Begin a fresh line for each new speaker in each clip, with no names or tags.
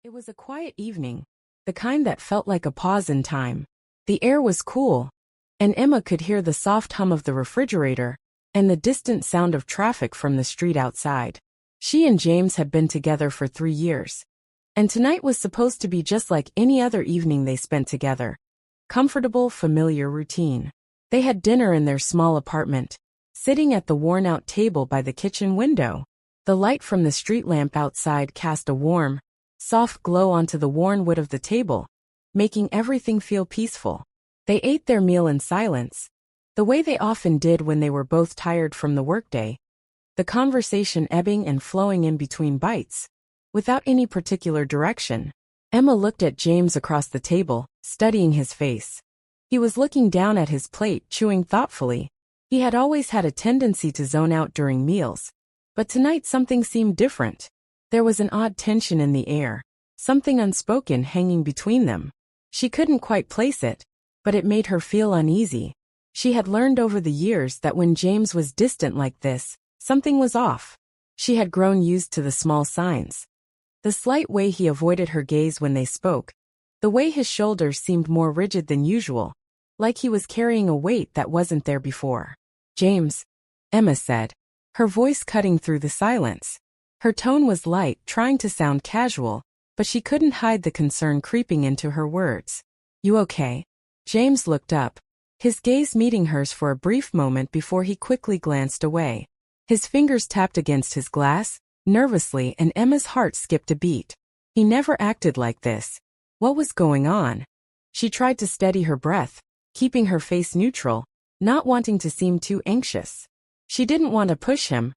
It was a quiet evening, the kind that felt like a pause in time. The air was cool, and Emma could hear the soft hum of the refrigerator and the distant sound of traffic from the street outside. She and James had been together for 3 years, and tonight was supposed to be just like any other evening they spent together. Comfortable, familiar routine. They had dinner in their small apartment, sitting at the worn-out table by the kitchen window. The light from the street lamp outside cast a warm, soft glow onto the worn wood of the table, making everything feel peaceful. They ate their meal in silence, the way they often did when they were both tired from the workday, the conversation ebbing and flowing in between bites, without any particular direction. Emma looked at James across the table, studying his face. He was looking down at his plate, chewing thoughtfully. He had always had a tendency to zone out during meals, but tonight something seemed different. There was an odd tension in the air, something unspoken hanging between them. She couldn't quite place it, but it made her feel uneasy. She had learned over the years that when James was distant like this, something was off. She had grown used to the small signs. The slight way he avoided her gaze when they spoke, the way his shoulders seemed more rigid than usual, like he was carrying a weight that wasn't there before. "James," Emma said, her voice cutting through the silence. Her tone was light, trying to sound casual, but she couldn't hide the concern creeping into her words. "You okay?" James looked up, his gaze meeting hers for a brief moment before he quickly glanced away. His fingers tapped against his glass, nervously, and Emma's heart skipped a beat. He never acted like this. What was going on? She tried to steady her breath, keeping her face neutral, not wanting to seem too anxious. She didn't want to push him,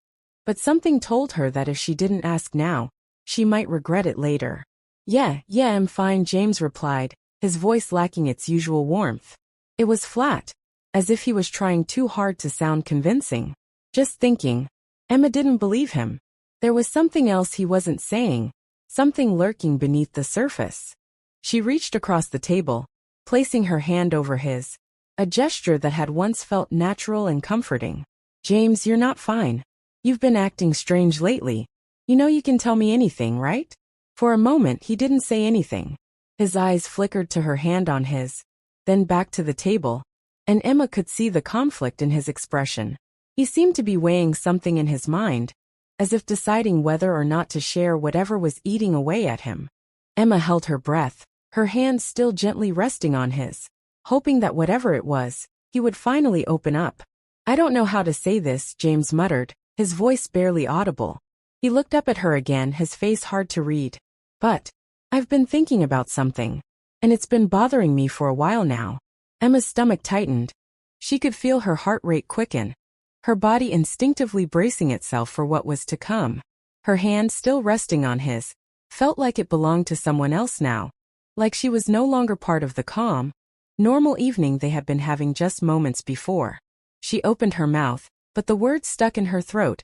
but something told her that if she didn't ask now, she might regret it later. Yeah, I'm fine," James replied, his voice lacking its usual warmth. It was flat, as if he was trying too hard to sound convincing. Just thinking. Emma didn't believe him. There was something else he wasn't saying, something lurking beneath the surface. She reached across the table, placing her hand over his, a gesture that had once felt natural and comforting. "James, you're not fine. You've been acting strange lately. You know you can tell me anything, right?" For a moment he didn't say anything. His eyes flickered to her hand on his, then back to the table, and Emma could see the conflict in his expression. He seemed to be weighing something in his mind, as if deciding whether or not to share whatever was eating away at him. Emma held her breath, her hand still gently resting on his, hoping that whatever it was, he would finally open up. "I don't know how to say this," James muttered, his voice barely audible. He looked up at her again, his face hard to read. "But I've been thinking about something, and it's been bothering me for a while now." Emma's stomach tightened. She could feel her heart rate quicken, her body instinctively bracing itself for what was to come. Her hand, still resting on his, felt like it belonged to someone else now, like she was no longer part of the calm, normal evening they had been having just moments before. She opened her mouth, but the words stuck in her throat,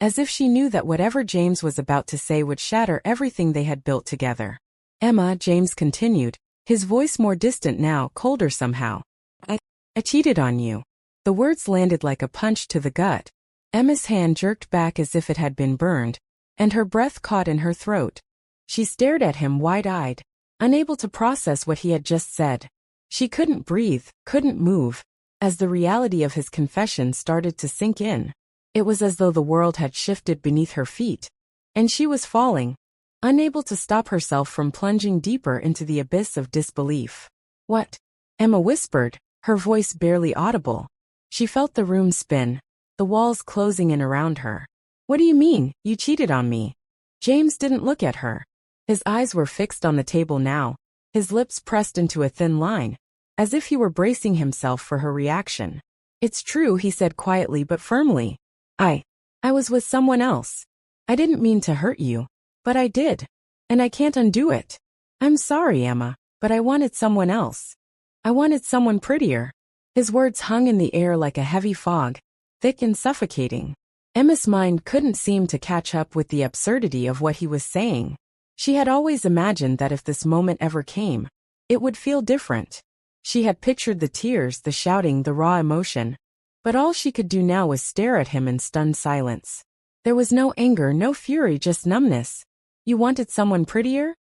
as if she knew that whatever James was about to say would shatter everything they had built together. "Emma," James continued, his voice more distant now, colder somehow. I cheated on you." The words landed like a punch to the gut. Emma's hand jerked back as if it had been burned, and her breath caught in her throat. She stared at him wide-eyed, unable to process what he had just said. She couldn't breathe, couldn't move, as the reality of his confession started to sink in. It was as though the world had shifted beneath her feet, and she was falling, unable to stop herself from plunging deeper into the abyss of disbelief. "What?" Emma whispered, her voice barely audible. She felt the room spin, the walls closing in around her. "What do you mean, you cheated on me?" James didn't look at her. His eyes were fixed on the table now, his lips pressed into a thin line, as if he were bracing himself for her reaction. "It's true," he said quietly but firmly. I was with someone else. I didn't mean to hurt you, but I did, and I can't undo it. I'm sorry, Emma, but I wanted someone else. I wanted someone prettier." His words hung in the air like a heavy fog, thick and suffocating. Emma's mind couldn't seem to catch up with the absurdity of what he was saying. She had always imagined that if this moment ever came, it would feel different. She had pictured the tears, the shouting, the raw emotion. But all she could do now was stare at him in stunned silence. There was no anger, no fury, just numbness. "You wanted someone prettier?"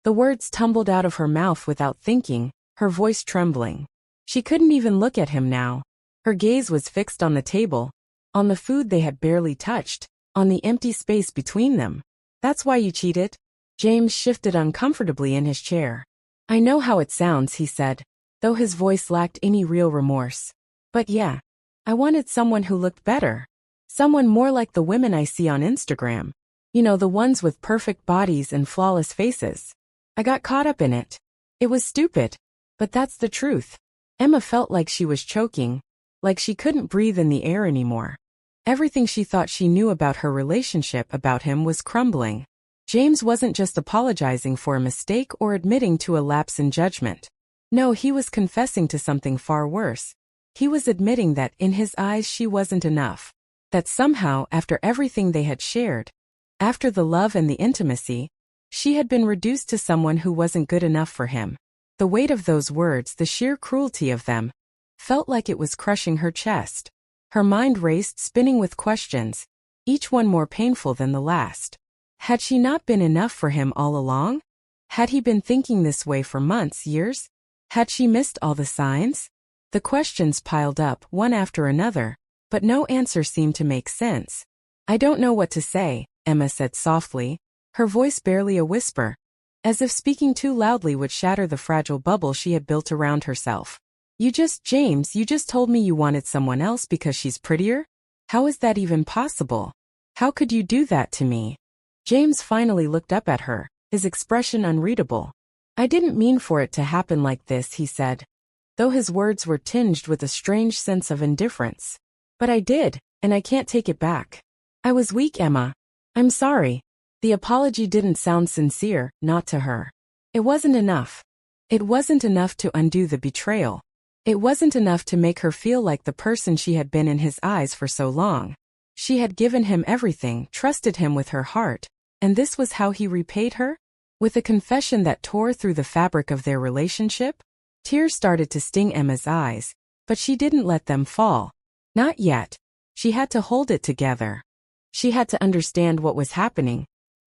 The words tumbled out of her mouth without thinking, her voice trembling. She couldn't even look at him now. Her gaze was fixed on the table, on the food they had barely touched, on the empty space between them. That's why you cheated? James shifted uncomfortably in his chair. I know how it sounds, he said, though his voice lacked any real remorse. But yeah, I wanted someone who looked better. Someone more like the women I see on Instagram. You know, the ones with perfect bodies and flawless faces. I got caught up in it. It was stupid. But that's the truth. Emma felt like she was choking, like she couldn't breathe in the air anymore. Everything she thought she knew about her relationship about him was crumbling. James wasn't just apologizing for a mistake or admitting to a lapse in judgment. No, he was confessing to something far worse. He was admitting that in his eyes she wasn't enough. That somehow, after everything they had shared, after the love and the intimacy, she had been reduced to someone who wasn't good enough for him. The weight of those words, the sheer cruelty of them, felt like it was crushing her chest. Her mind raced, spinning with questions, each one more painful than the last. Had she not been enough for him all along? Had he been thinking this way for months, years? Had she missed all the signs? The questions piled up, one after another, but no answer seemed to make sense. I don't know what to say, Emma said softly, her voice barely a whisper, as if speaking too loudly would shatter the fragile bubble she had built around herself. James, you just told me you wanted someone else because she's prettier? How is that even possible? How could you do that to me? James finally looked up at her, his expression unreadable. I didn't mean for it to happen like this, he said, though his words were tinged with a strange sense of indifference. But I did, and I can't take it back. I was weak, Emma. I'm sorry. The apology didn't sound sincere, not to her. It wasn't enough. It wasn't enough to undo the betrayal. It wasn't enough to make her feel like the person she had been in his eyes for so long. She had given him everything, trusted him with her heart, and this was how he repaid her? With a confession that tore through the fabric of their relationship? Tears started to sting Emma's eyes, but she didn't let them fall. Not yet. She had to hold it together. She had to understand what was happening,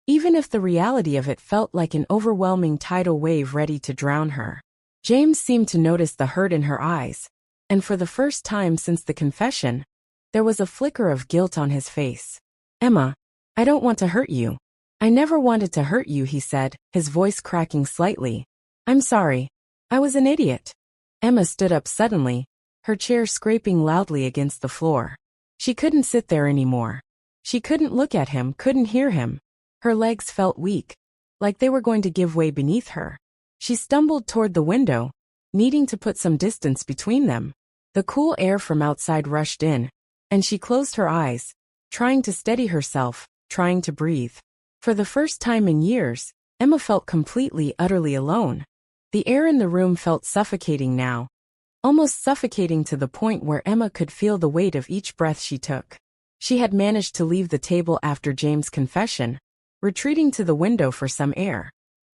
even if the reality of it felt like an overwhelming tidal wave ready to drown her. James seemed to notice the hurt in her eyes, and for the first time since the confession, there was a flicker of guilt on his face. Emma, I don't want to hurt you. I never wanted to hurt you, he said, his voice cracking slightly. I'm sorry. I was an idiot. Emma stood up suddenly, her chair scraping loudly against the floor. She couldn't sit there anymore. She couldn't look at him, couldn't hear him. Her legs felt weak, like they were going to give way beneath her. She stumbled toward the window, needing to put some distance between them. The cool air from outside rushed in, and she closed her eyes, trying to steady herself, trying to breathe. For the first time in years, Emma felt completely, utterly alone. The air in the room felt suffocating now, almost suffocating to the point where Emma could feel the weight of each breath she took. She had managed to leave the table after James' confession, retreating to the window for some air.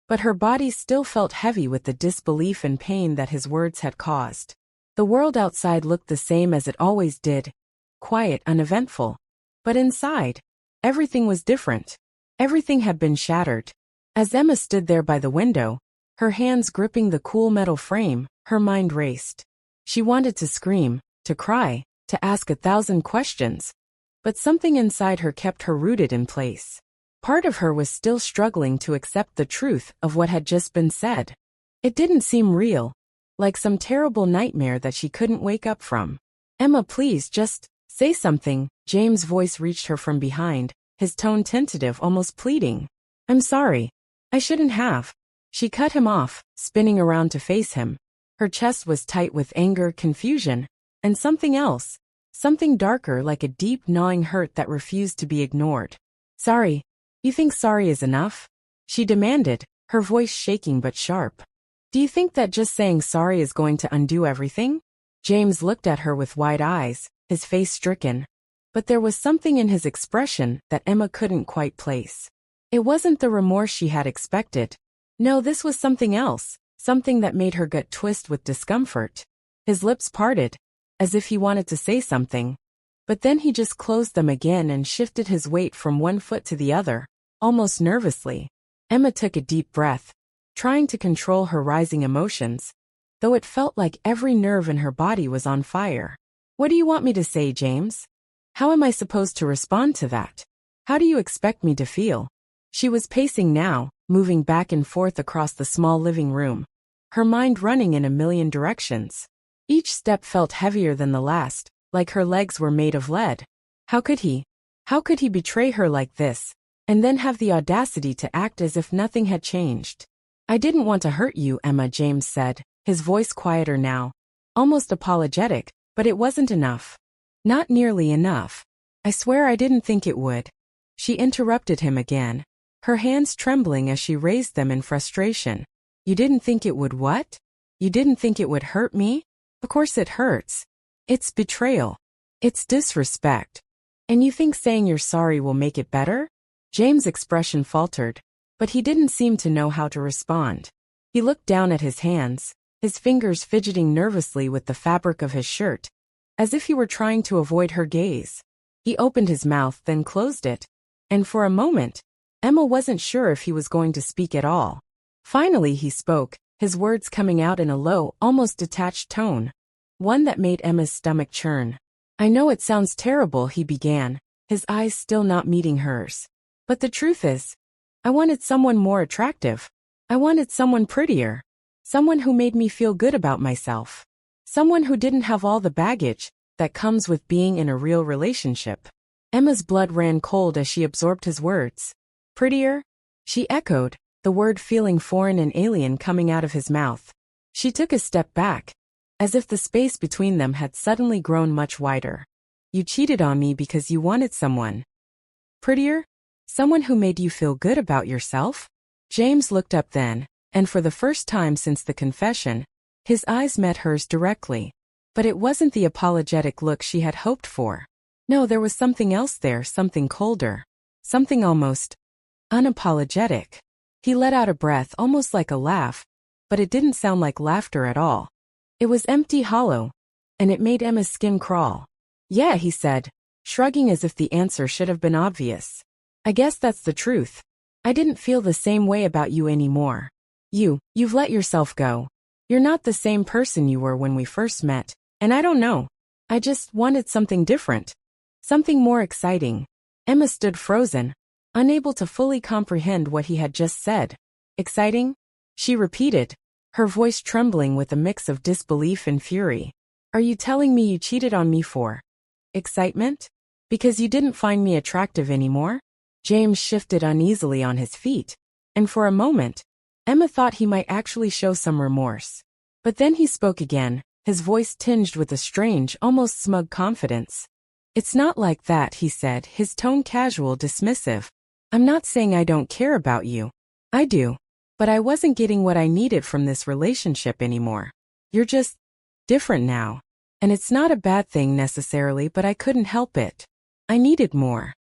But her body still felt heavy with the disbelief and pain that his words had caused. The world outside looked the same as it always did, quiet, uneventful. But inside, everything was different. Everything had been shattered. As Emma stood there by the window, her hands gripping the cool metal frame, her mind raced. She wanted to scream, to cry, to ask 1,000 questions. But something inside her kept her rooted in place. Part of her was still struggling to accept the truth of what had just been said. It didn't seem real, like some terrible nightmare that she couldn't wake up from. Emma, please, just say something. James' voice reached her from behind, his tone tentative, almost pleading. I'm sorry. I shouldn't have. She cut him off, spinning around to face him. Her chest was tight with anger, confusion, and something else. Something darker, like a deep, gnawing hurt that refused to be ignored. Sorry. You think sorry is enough? She demanded, her voice shaking but sharp. Do you think that just saying sorry is going to undo everything? James looked at her with wide eyes, his face stricken. But there was something in his expression that Emma couldn't quite place. It wasn't the remorse she had expected. No, this was something else, something that made her gut twist with discomfort. His lips parted, as if he wanted to say something. But then he just closed them again and shifted his weight from one foot to the other, almost nervously. Emma took a deep breath. trying to control her rising emotions, though it felt like every nerve in her body was on fire. What do you want me to say, James? How am I supposed to respond to that? How do you expect me to feel? She was pacing now, moving back and forth across the small living room, her mind running in a million directions. Each step felt heavier than the last, like her legs were made of lead. How could he? How could he betray her like this, and then have the audacity to act as if nothing had changed? I didn't want to hurt you, Emma, James said, his voice quieter now, almost apologetic, but it wasn't enough. Not nearly enough. I swear I didn't think it would. She interrupted him again, her hands trembling as she raised them in frustration. You didn't think it would what? You didn't think it would hurt me? Of course it hurts. It's betrayal. It's disrespect. And you think saying you're sorry will make it better? James' expression faltered, but he didn't seem to know how to respond. He looked down at his hands, his fingers fidgeting nervously with the fabric of his shirt, as if he were trying to avoid her gaze. He opened his mouth, then closed it, and for a moment, Emma wasn't sure if he was going to speak at all. Finally he spoke, his words coming out in a low, almost detached tone, one that made Emma's stomach churn. I know it sounds terrible, he began, his eyes still not meeting hers. But the truth is, I wanted someone more attractive. I wanted someone prettier. Someone who made me feel good about myself. Someone who didn't have all the baggage that comes with being in a real relationship. Emma's blood ran cold as she absorbed his words. Prettier? She echoed, the word feeling foreign and alien coming out of his mouth. She took a step back, as if the space between them had suddenly grown much wider. You cheated on me because you wanted someone prettier? Someone who made you feel good about yourself? James looked up then, and for the first time since the confession, his eyes met hers directly. But it wasn't the apologetic look she had hoped for. No, there was something else there, something colder. Something almost unapologetic. He let out a breath almost like a laugh, but it didn't sound like laughter at all. It was empty, hollow, and it made Emma's skin crawl. Yeah, he said, shrugging as if the answer should have been obvious. I guess that's the truth. I didn't feel the same way about you anymore. You've let yourself go. You're not the same person you were when we first met, and I don't know. I just wanted something different. Something more exciting. Emma stood frozen, unable to fully comprehend what he had just said. Exciting? She repeated, her voice trembling with a mix of disbelief and fury. Are you telling me you cheated on me for excitement? Because you didn't find me attractive anymore? James shifted uneasily on his feet, and for a moment, Emma thought he might actually show some remorse. But then he spoke again, his voice tinged with a strange, almost smug confidence. It's not like that, he said, his tone casual, dismissive. I'm not saying I don't care about you. I do. But I wasn't getting what I needed from this relationship anymore. You're just different now. And it's not a bad thing necessarily, but I couldn't help it. I needed more.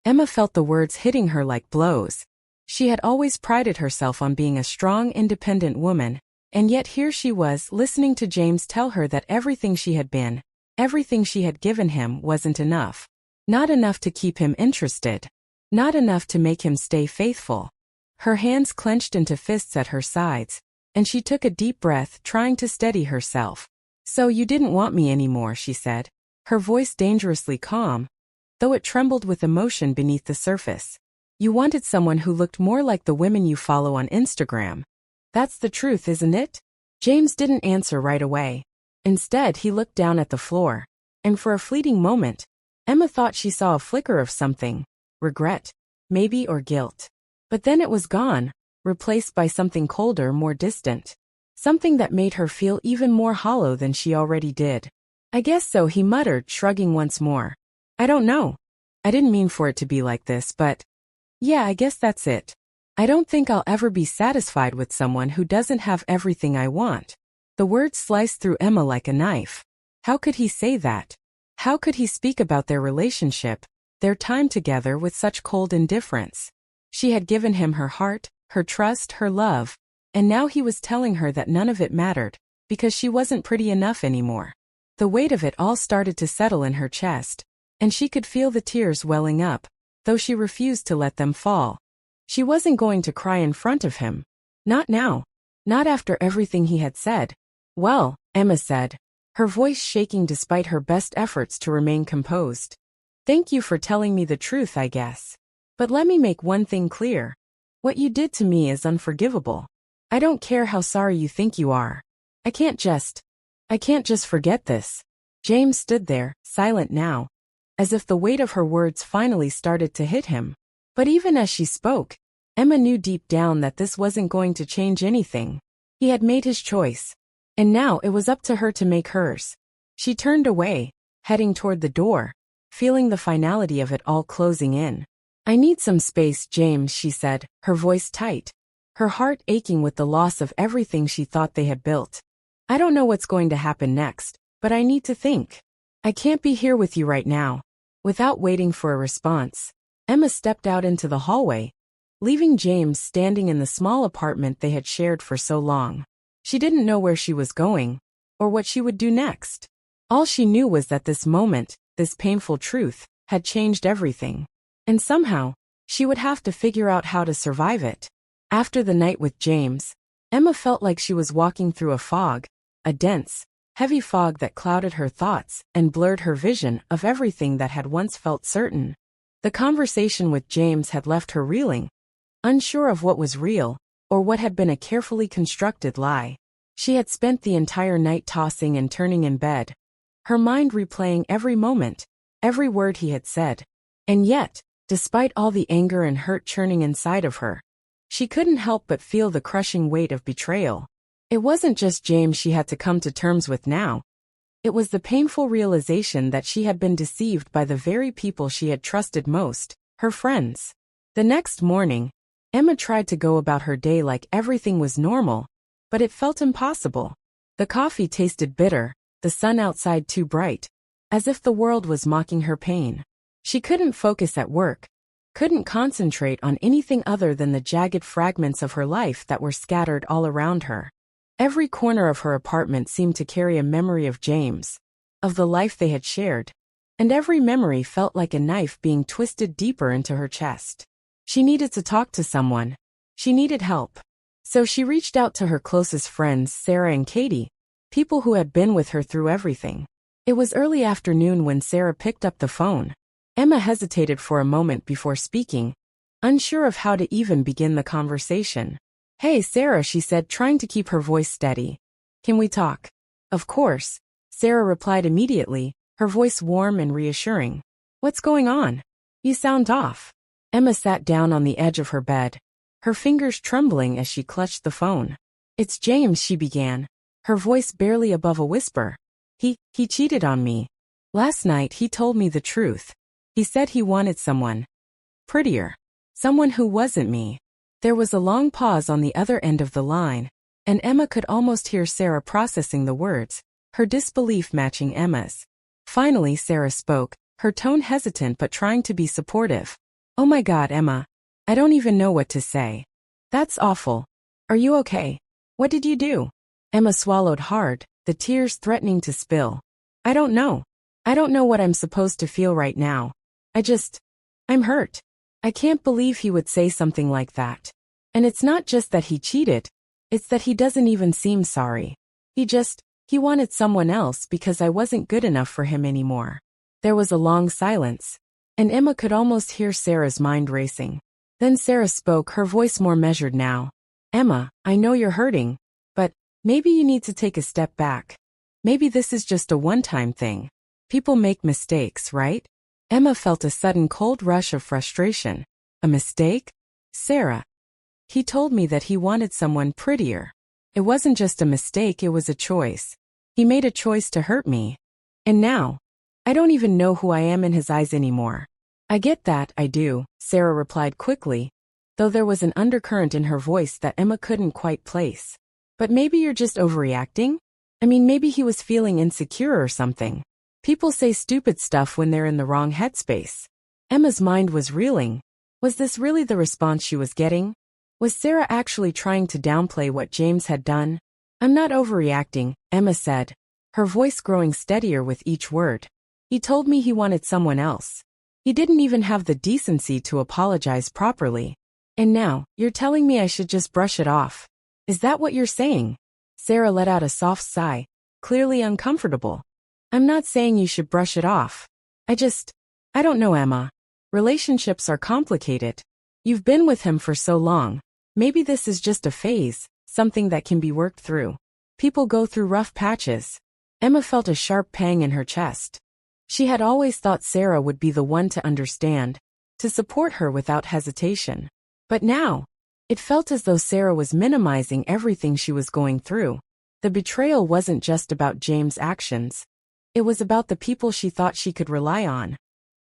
Emma felt the words hitting her like blows. She had always prided herself on being a strong, independent woman, and yet here she was listening to James tell her that everything she had been, everything she had given him wasn't enough. Not enough to keep him interested. Not enough to make him stay faithful. Her hands clenched into fists at her sides, and she took a deep breath, trying to steady herself. So you didn't want me anymore, she said, her voice dangerously calm, though it trembled with emotion beneath the surface. You wanted someone who looked more like the women you follow on Instagram. That's the truth, isn't it? James didn't answer right away. Instead, he looked down at the floor, and for a fleeting moment, Emma thought she saw a flicker of something, regret, maybe, or guilt. But then it was gone, replaced by something colder, more distant. Something that made her feel even more hollow than she already did. I guess so, he muttered, shrugging once more. I don't know. I didn't mean for it to be like this, but yeah, I guess that's it. I don't think I'll ever be satisfied with someone who doesn't have everything I want. The words sliced through Emma like a knife. How could he say that? How could he speak about their relationship, their time together, with such cold indifference? She had given him her heart, her trust, her love, and now he was telling her that none of it mattered, because she wasn't pretty enough anymore. The weight of it all started to settle in her chest, and she could feel the tears welling up, though she refused to let them fall. She wasn't going to cry in front of him. Not now. Not after everything he had said. Well, Emma said, her voice shaking despite her best efforts to remain composed. Thank you for telling me the truth, I guess. But let me make one thing clear. What you did to me is unforgivable. I don't care how sorry you think you are. I can't just forget this. James stood there, silent now, as if the weight of her words finally started to hit him. But even as she spoke, Emma knew deep down that this wasn't going to change anything. He had made his choice, and now it was up to her to make hers. She turned away, heading toward the door, feeling the finality of it all closing in. I need some space, James, she said, her voice tight, her heart aching with the loss of everything she thought they had built. I don't know what's going to happen next, but I need to think. I can't be here with you right now. Without waiting for a response, Emma stepped out into the hallway, leaving James standing in the small apartment they had shared for so long. She didn't know where she was going, or what she would do next. All she knew was that this moment, this painful truth, had changed everything. And somehow, she would have to figure out how to survive it. After the night with James, Emma felt like she was walking through a fog, a dense, heavy fog that clouded her thoughts and blurred her vision of everything that had once felt certain. The conversation with James had left her reeling, unsure of what was real, or what had been a carefully constructed lie. She had spent the entire night tossing and turning in bed, her mind replaying every moment, every word he had said. And yet, despite all the anger and hurt churning inside of her, she couldn't help but feel the crushing weight of betrayal. It wasn't just James she had to come to terms with now. It was the painful realization that she had been deceived by the very people she had trusted most, her friends. The next morning, Emma tried to go about her day like everything was normal, but it felt impossible. The coffee tasted bitter, the sun outside too bright, as if the world was mocking her pain. She couldn't focus at work, couldn't concentrate on anything other than the jagged fragments of her life that were scattered all around her. Every corner of her apartment seemed to carry a memory of James, of the life they had shared, and every memory felt like a knife being twisted deeper into her chest. She needed to talk to someone. She needed help. So she reached out to her closest friends, Sarah and Katie, people who had been with her through everything. It was early afternoon when Sarah picked up the phone. Emma hesitated for a moment before speaking, unsure of how to even begin the conversation. Hey, Sarah, she said, trying to keep her voice steady. Can we talk? Of course, Sarah replied immediately, her voice warm and reassuring. What's going on? You sound off. Emma sat down on the edge of her bed, her fingers trembling as she clutched the phone. It's James, she began, her voice barely above a whisper. He cheated on me. Last night he told me the truth. He said he wanted someone prettier, someone who wasn't me. There was a long pause on the other end of the line, and Emma could almost hear Sarah processing the words, her disbelief matching Emma's. Finally, Sarah spoke, her tone hesitant but trying to be supportive. Oh my God, Emma. I don't even know what to say. That's awful. Are you okay? What did you do? Emma swallowed hard, the tears threatening to spill. I don't know. I don't know what I'm supposed to feel right now. I'm hurt. I can't believe he would say something like that. And it's not just that he cheated, it's that he doesn't even seem sorry. He wanted someone else because I wasn't good enough for him anymore. There was a long silence, and Emma could almost hear Sarah's mind racing. Then Sarah spoke, her voice more measured now. Emma, I know you're hurting, but maybe you need to take a step back. Maybe this is just a one-time thing. People make mistakes, right? Emma felt a sudden cold rush of frustration. A mistake? Sarah. He told me that he wanted someone prettier. It wasn't just a mistake, it was a choice. He made a choice to hurt me. And now, I don't even know who I am in his eyes anymore. I get that, I do, Sarah replied quickly, though there was an undercurrent in her voice that Emma couldn't quite place. But maybe you're just overreacting? I mean, maybe he was feeling insecure or something. People say stupid stuff when they're in the wrong headspace. Emma's mind was reeling. Was this really the response she was getting? Was Sarah actually trying to downplay what James had done? I'm not overreacting, Emma said, her voice growing steadier with each word. He told me he wanted someone else. He didn't even have the decency to apologize properly. And now, you're telling me I should just brush it off. Is that what you're saying? Sarah let out a soft sigh, clearly uncomfortable. I'm not saying you should brush it off. I don't know, Emma. Relationships are complicated. You've been with him for so long. Maybe this is just a phase, something that can be worked through. People go through rough patches. Emma felt a sharp pang in her chest. She had always thought Sarah would be the one to understand, to support her without hesitation. But now, it felt as though Sarah was minimizing everything she was going through. The betrayal wasn't just about James' actions. It was about the people she thought she could rely on.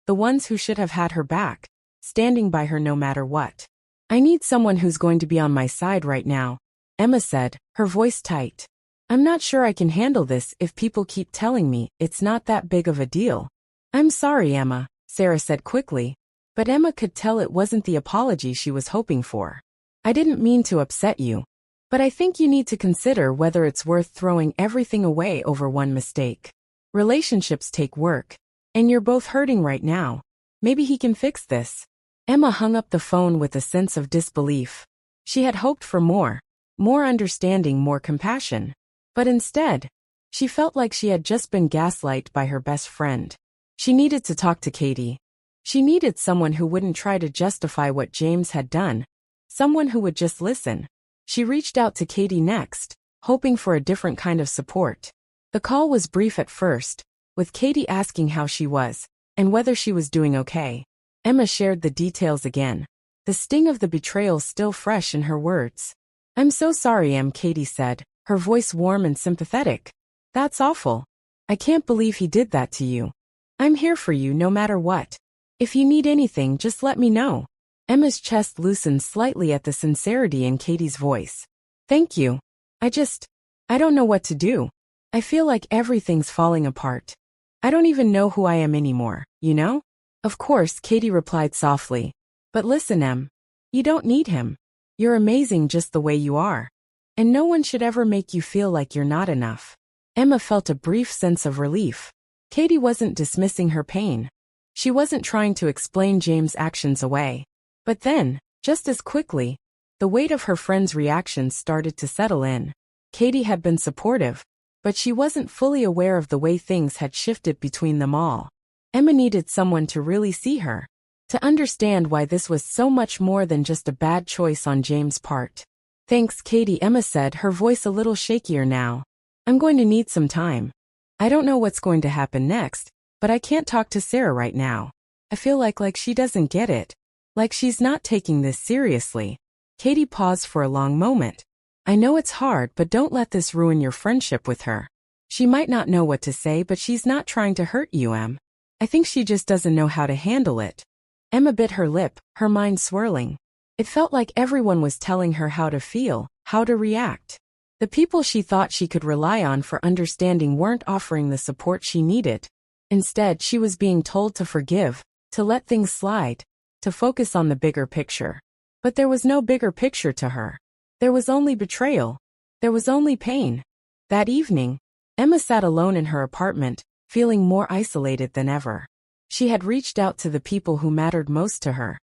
The ones who should have had her back, standing by her no matter what. I need someone who's going to be on my side right now, Emma said, her voice tight. I'm not sure I can handle this if people keep telling me it's not that big of a deal. I'm sorry, Emma, Sarah said quickly, but Emma could tell it wasn't the apology she was hoping for. I didn't mean to upset you, but I think you need to consider whether it's worth throwing everything away over one mistake. Relationships take work, and you're both hurting right now. Maybe he can fix this. Emma hung up the phone with a sense of disbelief. She had hoped for more understanding, more compassion. But instead, she felt like she had just been gaslighted by her best friend. She needed to talk to Katie. She needed someone who wouldn't try to justify what James had done. Someone who would just listen. She reached out to Katie next, hoping for a different kind of support. The call was brief at first, with Katie asking how she was, and whether she was doing okay. Emma shared the details again, the sting of the betrayal still fresh in her words. I'm so sorry, Katie said, her voice warm and sympathetic. That's awful. I can't believe he did that to you. I'm here for you no matter what. If you need anything, just let me know. Emma's chest loosened slightly at the sincerity in Katie's voice. Thank you. I don't know what to do. I feel like everything's falling apart. I don't even know who I am anymore, you know? Of course, Katie replied softly. But listen, Em. You don't need him. You're amazing just the way you are. And no one should ever make you feel like you're not enough. Emma felt a brief sense of relief. Katie wasn't dismissing her pain. She wasn't trying to explain James' actions away. But then, just as quickly, the weight of her friend's reactions started to settle in. Katie had been supportive, but she wasn't fully aware of the way things had shifted between them all. Emma needed someone to really see her, to understand why this was so much more than just a bad choice on James' part. Thanks, Katie, Emma said, her voice a little shakier now. I'm going to need some time. I don't know what's going to happen next, but I can't talk to Sarah right now. I feel like she doesn't get it. Like she's not taking this seriously. Katie paused for a long moment. I know it's hard, but don't let this ruin your friendship with her. She might not know what to say, but she's not trying to hurt you, Em. I think she just doesn't know how to handle it. Emma bit her lip, her mind swirling. It felt like everyone was telling her how to feel, how to react. The people she thought she could rely on for understanding weren't offering the support she needed. Instead, she was being told to forgive, to let things slide, to focus on the bigger picture. But there was no bigger picture to her. There was only betrayal. There was only pain. That evening, Emma sat alone in her apartment, feeling more isolated than ever. She had reached out to the people who mattered most to her.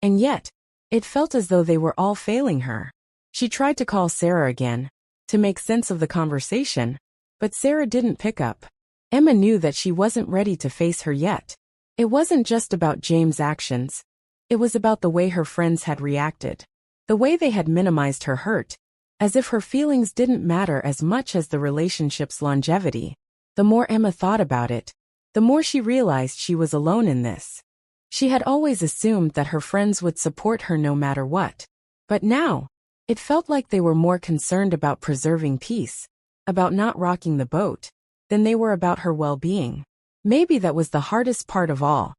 And yet, it felt as though they were all failing her. She tried to call Sarah again, to make sense of the conversation, but Sarah didn't pick up. Emma knew that she wasn't ready to face her yet. It wasn't just about James' actions. It was about the way her friends had reacted. The way they had minimized her hurt, as if her feelings didn't matter as much as the relationship's longevity. The more Emma thought about it, the more she realized she was alone in this. She had always assumed that her friends would support her no matter what. But now, it felt like they were more concerned about preserving peace, about not rocking the boat, than they were about her well-being. Maybe that was the hardest part of all.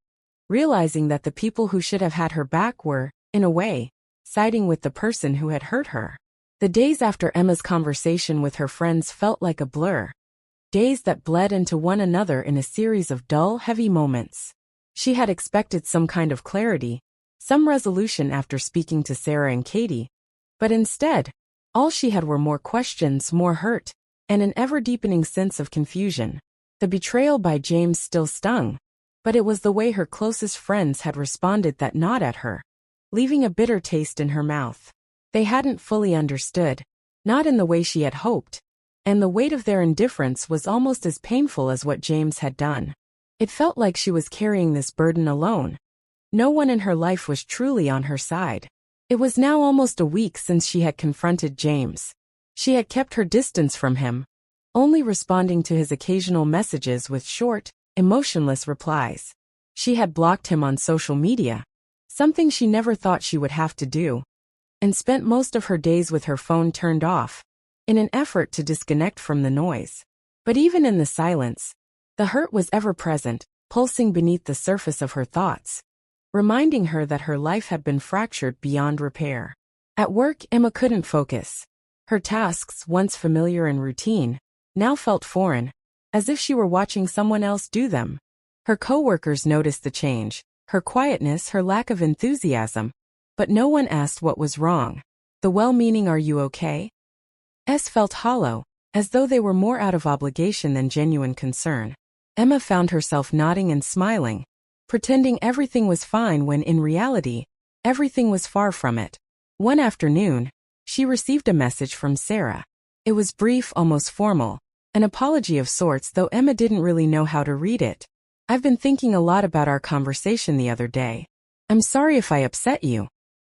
Realizing that the people who should have had her back were, in a way, siding with the person who had hurt her. The days after Emma's conversation with her friends felt like a blur. Days that bled into one another in a series of dull, heavy moments. She had expected some kind of clarity, some resolution after speaking to Sarah and Katie. But instead, all she had were more questions, more hurt, and an ever-deepening sense of confusion. The betrayal by James still stung, but it was the way her closest friends had responded that gnawed at her, leaving a bitter taste in her mouth. They hadn't fully understood, not in the way she had hoped, and the weight of their indifference was almost as painful as what James had done. It felt like she was carrying this burden alone. No one in her life was truly on her side. It was now almost a week since she had confronted James. She had kept her distance from him, only responding to his occasional messages with short, emotionless replies. She had blocked him on social media, something she never thought she would have to do, and spent most of her days with her phone turned off, in an effort to disconnect from the noise. But even in the silence, the hurt was ever present, pulsing beneath the surface of her thoughts, reminding her that her life had been fractured beyond repair. At work, Emma couldn't focus. Her tasks, once familiar and routine, now felt foreign, as if she were watching someone else do them. Her coworkers noticed the change, her quietness, her lack of enthusiasm, but no one asked what was wrong. The well-meaning "Are you okay?" felt hollow, as though they were more out of obligation than genuine concern. Emma found herself nodding and smiling, pretending everything was fine when in reality, everything was far from it. One afternoon, she received a message from Sarah. It was brief, almost formal, an apology of sorts, though Emma didn't really know how to read it. "I've been thinking a lot about our conversation the other day. I'm sorry if I upset you.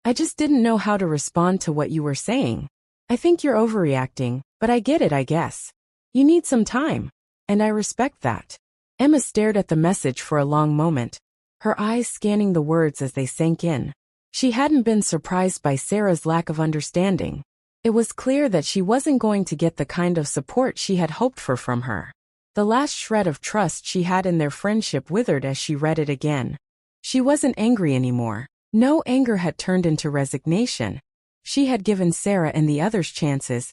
I just didn't know how to respond to what you were saying. I think you're overreacting, but I get it, I guess. You need some time, and I respect that." Emma stared at the message for a long moment, her eyes scanning the words as they sank in. She hadn't been surprised by Sarah's lack of understanding. It was clear that she wasn't going to get the kind of support she had hoped for from her. The last shred of trust she had in their friendship withered as she read it again. She wasn't angry anymore. No, anger had turned into resignation. She had given Sarah and the others chances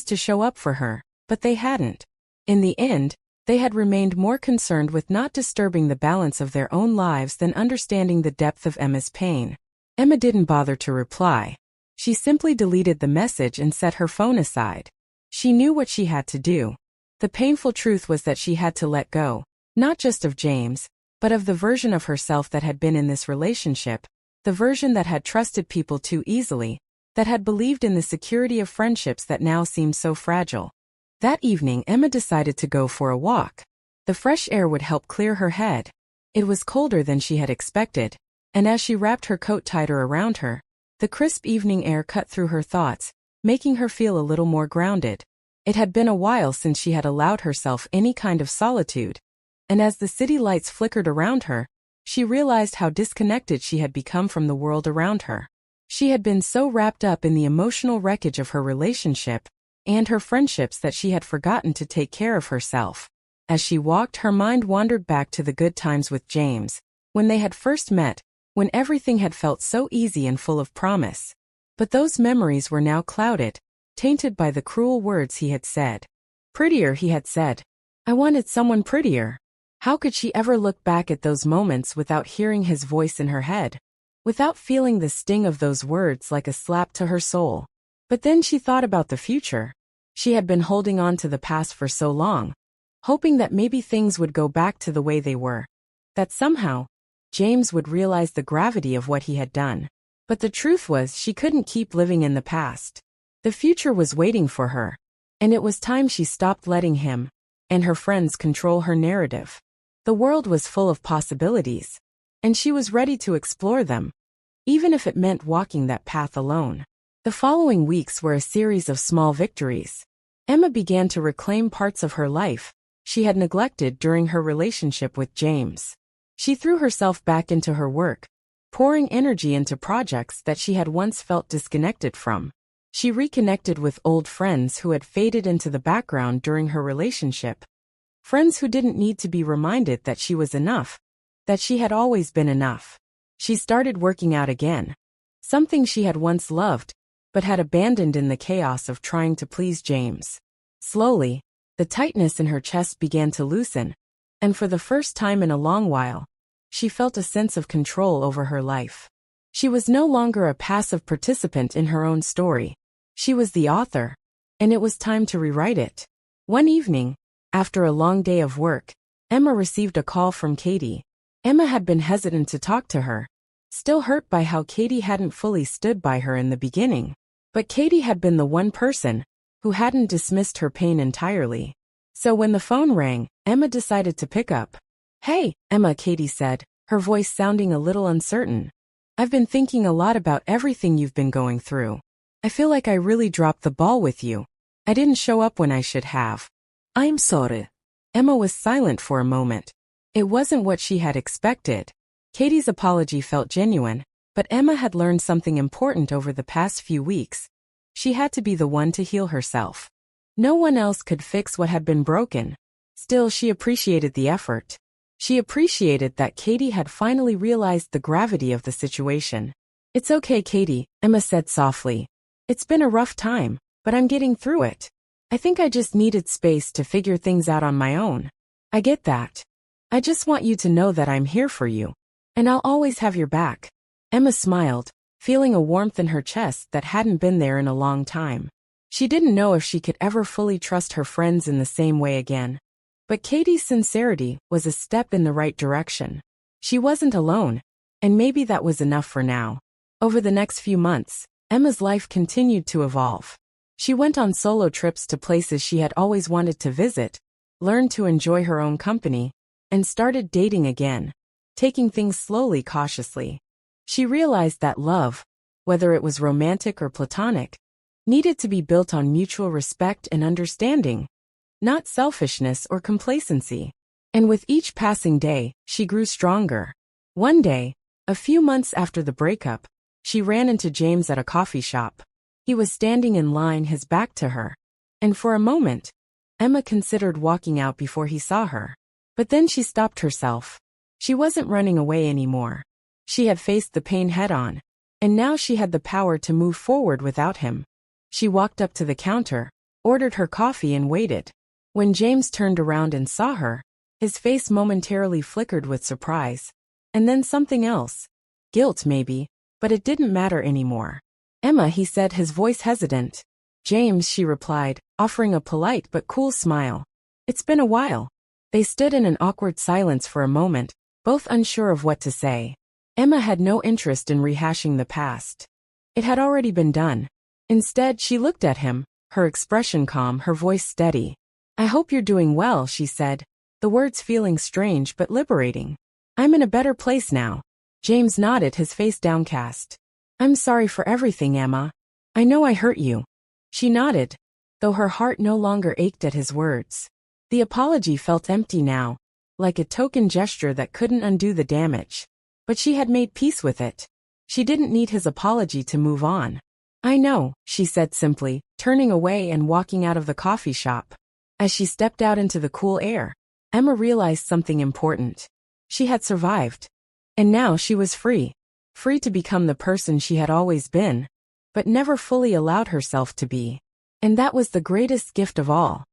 to show up for her, but they hadn't. In the end, they had remained more concerned with not disturbing the balance of their own lives than understanding the depth of Emma's pain. Emma didn't bother to reply. She simply deleted the message and set her phone aside. She knew what she had to do. The painful truth was that she had to let go, not just of James, but of the version of herself that had been in this relationship, the version that had trusted people too easily, that had believed in the security of friendships that now seemed so fragile. That evening, Emma decided to go for a walk. The fresh air would help clear her head. It was colder than she had expected, and as she wrapped her coat tighter around her, the crisp evening air cut through her thoughts, making her feel a little more grounded. It had been a while since she had allowed herself any kind of solitude, and as the city lights flickered around her, she realized how disconnected she had become from the world around her. She had been so wrapped up in the emotional wreckage of her relationship and her friendships that she had forgotten to take care of herself. As she walked, her mind wandered back to the good times with James, when they had first met, when everything had felt so easy and full of promise. But those memories were now clouded, tainted by the cruel words he had said. "Prettier," he had said. I wanted someone prettier. How could she ever look back at those moments without hearing his voice in her head, without feeling the sting of those words like a slap to her soul? But then she thought about the future. She had been holding on to the past for so long, hoping that maybe things would go back to the way they were, that somehow, James would realize the gravity of what he had done. But the truth was, she couldn't keep living in the past. The future was waiting for her, and it was time she stopped letting him and her friends control her narrative. The world was full of possibilities, and she was ready to explore them, even if it meant walking that path alone. The following weeks were a series of small victories. Emma began to reclaim parts of her life she had neglected during her relationship with James. She threw herself back into her work, pouring energy into projects that she had once felt disconnected from. She reconnected with old friends who had faded into the background during her relationship. Friends who didn't need to be reminded that she was enough, that she had always been enough. She started working out again, something she had once loved, but had abandoned in the chaos of trying to please James. Slowly, the tightness in her chest began to loosen, and for the first time in a long while, she felt a sense of control over her life. She was no longer a passive participant in her own story. She was the author, and it was time to rewrite it. One evening, after a long day of work, Emma received a call from Katie. Emma had been hesitant to talk to her, still hurt by how Katie hadn't fully stood by her in the beginning. But Katie had been the one person who hadn't dismissed her pain entirely. So when the phone rang, Emma decided to pick up. "Hey, Emma," Katie said, her voice sounding a little uncertain. "I've been thinking a lot about everything you've been going through. I feel like I really dropped the ball with you. I didn't show up when I should have."
"I'm sorry."
Emma was silent for a moment. It wasn't what she had expected. Katie's apology felt genuine, but Emma had learned something important over the past few weeks. She had to be the one to heal herself. No one else could fix what had been broken. Still, she appreciated the effort. She appreciated that Katie had finally realized the gravity of the situation. "It's okay, Katie," Emma said softly. "It's been a rough time, but I'm getting through it. I think I just needed space to figure things out on my own. I get that. I just want you to know that I'm here for you. And I'll always have your back." Emma smiled, feeling a warmth in her chest that hadn't been there in a long time. She didn't know if she could ever fully trust her friends in the same way again. But Katie's sincerity was a step in the right direction. She wasn't alone, and maybe that was enough for now. Over the next few months, Emma's life continued to evolve. She went on solo trips to places she had always wanted to visit, learned to enjoy her own company, and started dating again, taking things slowly, cautiously. She realized that love, whether it was romantic or platonic, needed to be built on mutual respect and understanding, not selfishness or complacency. And with each passing day, she grew stronger. One day, a few months after the breakup, she ran into James at a coffee shop. He was standing in line, his back to her. And for a moment, Emma considered walking out before he saw her. But then she stopped herself. She wasn't running away anymore. She had faced the pain head-on, and now she had the power to move forward without him. She walked up to the counter, ordered her coffee and waited. When James turned around and saw her, his face momentarily flickered with surprise. And then something else. Guilt maybe, but it didn't matter anymore. "Emma," he said, his voice hesitant. "James," she replied, offering a polite but cool smile. "It's been a while." They stood in an awkward silence for a moment, both unsure of what to say. Emma had no interest in rehashing the past. It had already been done. Instead, she looked at him, her expression calm, her voice steady. "I hope you're doing well," she said, the words feeling strange but liberating. "I'm in a better place now." James nodded, his face downcast. "I'm sorry for everything, Emma. I know I hurt you." She nodded, though her heart no longer ached at his words. The apology felt empty now, like a token gesture that couldn't undo the damage. But she had made peace with it. She didn't need his apology to move on. "I know," she said simply, turning away and walking out of the coffee shop. As she stepped out into the cool air, Emma realized something important. She had survived. And now she was free. Free to become the person she had always been, but never fully allowed herself to be. And that was the greatest gift of all.